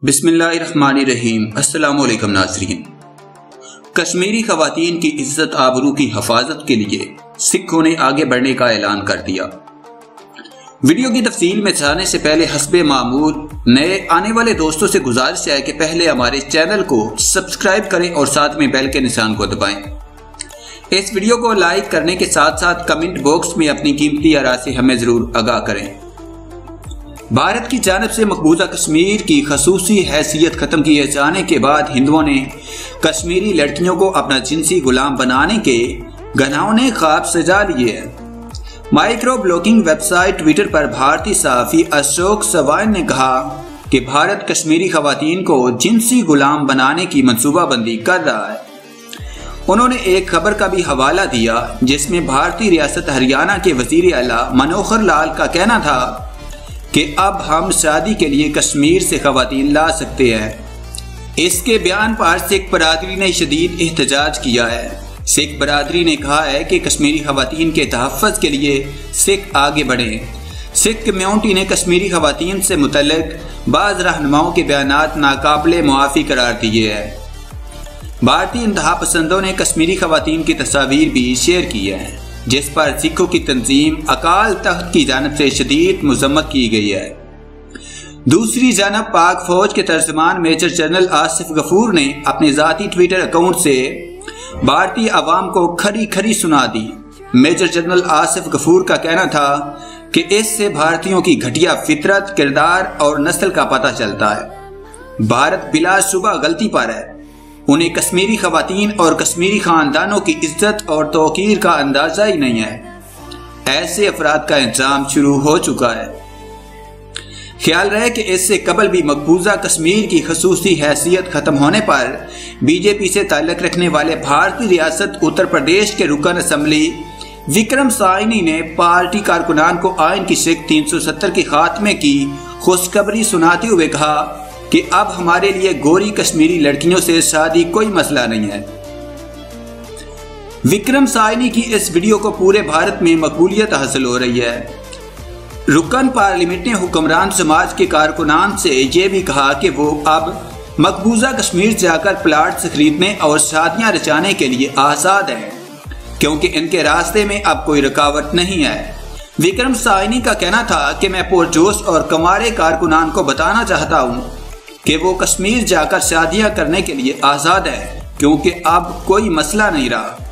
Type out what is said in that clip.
बिस्मिल्लाहिर्रहमानिर्रहीम। अस्सलामुअलैकुम नाज़रीन। कश्मीरी ख़वातीन की इज्जत आबरू की हिफाजत के लिए सिखों ने आगे बढ़ने का ऐलान कर दिया। वीडियो की तफसील में जाने से पहले हस्बे मामूल नए आने वाले दोस्तों से गुजारिश है कि पहले हमारे चैनल को सब्सक्राइब करें और साथ में बेल के निशान को दबाएं। इस वीडियो को लाइक करने के साथ साथ कमेंट बॉक्स में अपनी कीमती आरा से हमें ज़रूर आगाह करें। भारत की जानब से मकबूजा कश्मीर की खसूसी हैसियत खत्म किए जाने के बाद हिंदुओं ने कश्मीरी लड़कियों को अपना जिनसी गुलाम बनाने के घिनौने ख्वाब सजा लिए हैं। माइक्रो ब्लॉगिंग वेबसाइट ट्विटर पर भारतीय सहाफ़ी अशोक सवाइन ने कहा कि भारत कश्मीरी खवातीन को जिनसी गुलाम बनाने की मनसूबाबंदी कर रहा है। उन्होंने एक खबर का भी हवाला दिया जिसमें भारतीय रियासत हरियाणा के वजीर आला मनोहर लाल का कहना था कि अब हम शादी के लिए कश्मीर से खवातीन ला सकते हैं। इसके बयान पर सिख बरादरी ने शदीद एहतजाज किया है। सिख बरादरी ने कहा है कि कश्मीरी खवातीन के तहफ़्फ़ुज़ के लिए सिख आगे बढ़ें। सिख कम्यूनिटी ने कश्मीरी खवातीन से मुतल्लिक बाज़ रहनुमाओं के बयानात नाकाबिले मुआफ़ी करार दिए हैं। भारतीय इंतहा पसंदों ने कश्मीरी खवातीन की तस्वीर भी शेयर की है जिस पर सिखों की तंजीम अकाल तख्त की जानब से शदीद मज़म्मत की गई है। दूसरी जानब पाक फौज के तर्जमान मेजर जनरल आसिफ गफूर ने अपने ज़ाती ट्विटर अकाउंट से भारतीय अवाम को खरी खरी सुना दी। मेजर जनरल आसिफ गफूर का कहना था कि इससे भारतीयों की घटिया फितरत, किरदार और नस्ल का पता चलता है। भारत बिलाशुबा गलती पर है। उन्हें कश्मीरी खवातीन और कश्मीरी खानदानों की इज्जत और तौकीर का अंदाजा ही नहीं है। ऐसे अफराद का इंतजाम शुरू हो चुका है। ख्याल रहे कि इससे कबल भी मकबूजा कश्मीर की खसूसी हैसियत खत्म होने पर बीजेपी से ताल्लुक़ रखने वाले भारतीय रियासत उत्तर प्रदेश के रुकन असम्बली विक्रम साइनी ने पार्टी कारकुनान को आइन की शिक 370 के खात्मे की खुशखबरी सुनाते हुए कहा कि अब हमारे लिए गोरी कश्मीरी लड़कियों से शादी कोई मसला नहीं है। विक्रम साइनी की इस वीडियो को पूरे भारत में मकबूलियत हासिल हो रही है। रुकन पार्लियामेंट ने हुक्मरान समाज के कारकुनान से यह भी कहा कि वो अब मकबूजा कश्मीर जाकर प्लाट्स खरीदने और शादियां रचाने के लिए आज़ाद हैं क्योंकि इनके रास्ते में अब कोई रुकावट नहीं है। विक्रम साइनी का कहना था कि मैं पुरजोश और कमारे कारकुनान को बताना चाहता हूँ कि वो कश्मीर जाकर शादियां करने के लिए आज़ाद है क्योंकि अब कोई मसला नहीं रहा।